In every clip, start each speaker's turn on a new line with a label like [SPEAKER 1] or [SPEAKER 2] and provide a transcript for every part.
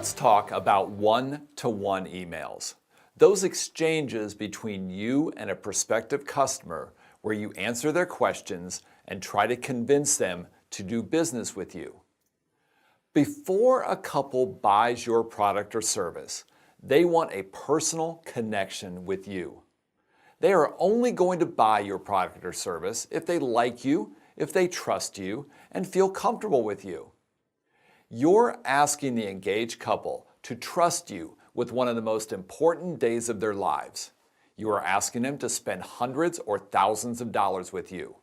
[SPEAKER 1] Let's talk about one-to-one emails. Those exchanges between you and a prospective customer where you answer their questions and try to convince them to do business with you. Before a couple buys your product or service, they want a personal connection with you. They are only going to buy your product or service if they like you, if they trust you, and feel comfortable with you. You're asking the engaged couple to trust you with one of the most important days of their lives. You are asking them to spend hundreds or thousands of dollars with you.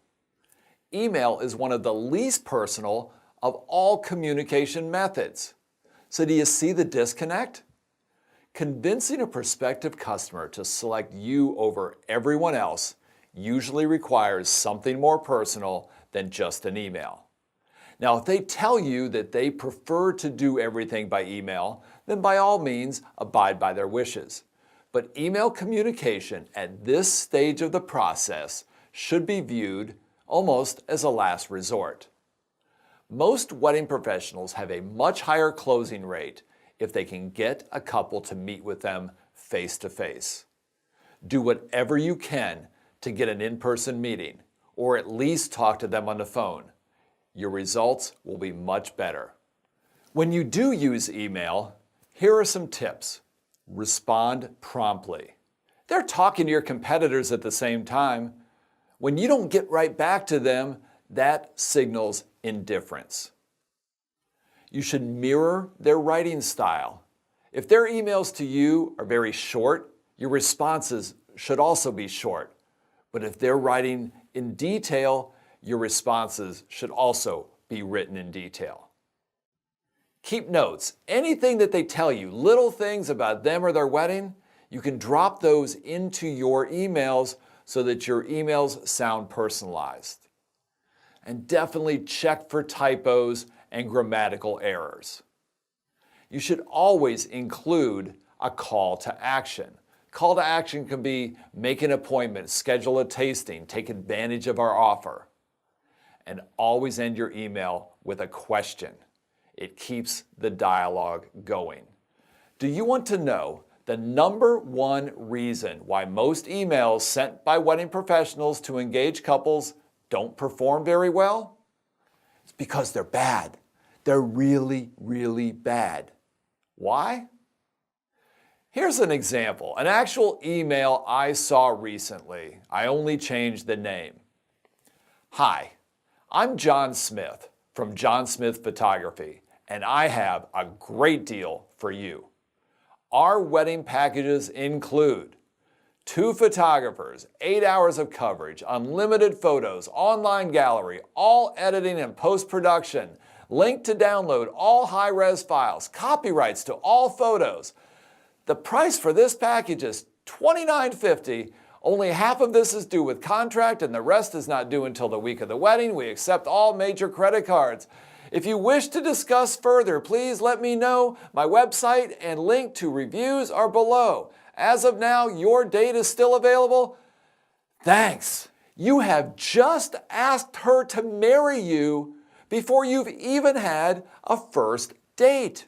[SPEAKER 1] Email is one of the least personal of all communication methods. So do you see the disconnect? Convincing a prospective customer to select you over everyone else usually requires something more personal than just an email. Now, if they tell you that they prefer to do everything by email, then by all means, abide by their wishes. But email communication at this stage of the process should be viewed almost as a last resort. Most wedding professionals have a much higher closing rate if they can get a couple to meet with them face to face. Do whatever you can to get an in-person meeting, or at least talk to them on the phone. Your results will be much better. When you do use email, here are some tips. Respond promptly. They're talking to your competitors at the same time. When you don't get right back to them, that signals indifference. You should mirror their writing style. If their emails to you are very short, your responses should also be short. But if they're writing in detail, your responses should also be written in detail. Keep notes. Anything that they tell you, little things about them or their wedding, you can drop those into your emails so that your emails sound personalized. And definitely check for typos and grammatical errors. You should always include a call to action. Call to action can be make an appointment, schedule a tasting, take advantage of our offer. And always end your email with a question. It keeps the dialogue going. Do you want to know the number one reason why most emails sent by wedding professionals to engaged couples don't perform very well? It's because they're bad. They're really, really bad. Why? Here's an example, an actual email I saw recently. I only changed the name. Hi, I'm John Smith from John Smith Photography, and I have a great deal for you. Our wedding packages include 2 photographers, 8 hours of coverage, unlimited photos, online gallery, all editing and post-production, link to download all high-res files, copyrights to all photos. The price for this package is $29.50. Only half of this is due with contract and the rest is not due until the week of the wedding. We accept all major credit cards. If you wish to discuss further, please let me know. My website and link to reviews are below. As of now, your date is still available. Thanks. You have just asked her to marry you before you've even had a first date.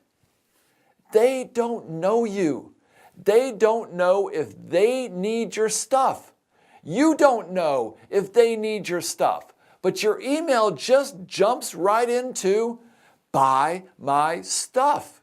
[SPEAKER 1] They don't know you. They don't know if they need your stuff. You don't know if they need your stuff. But your email just jumps right into buy my stuff.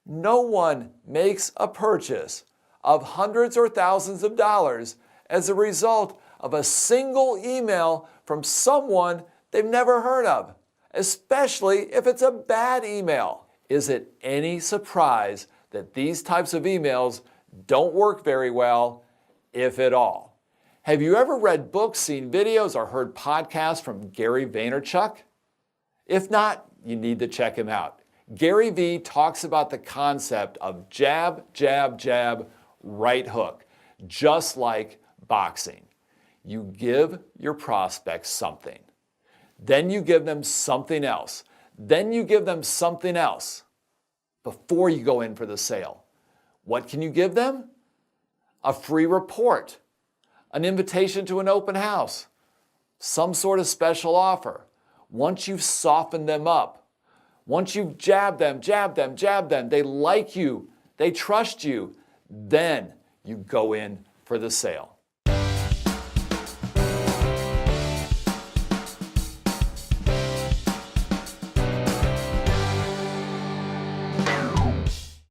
[SPEAKER 1] No one makes a purchase of hundreds or thousands of dollars as a result of a single email from someone they've never heard of, especially if it's a bad email. Is it any surprise that these types of emails don't work very well, if at all? Have you ever read books, seen videos, or heard podcasts from Gary Vaynerchuk? If not, you need to check him out. Gary V talks about the concept of jab, jab, jab, right hook, just like boxing. You give your prospects something. Then you give them something else. Then you give them something else before you go in for the sale. What can you give them? A free report, an invitation to an open house, some sort of special offer. Once you've softened them up, Once you've jabbed them, they like you, they trust you, then you go in for the sale.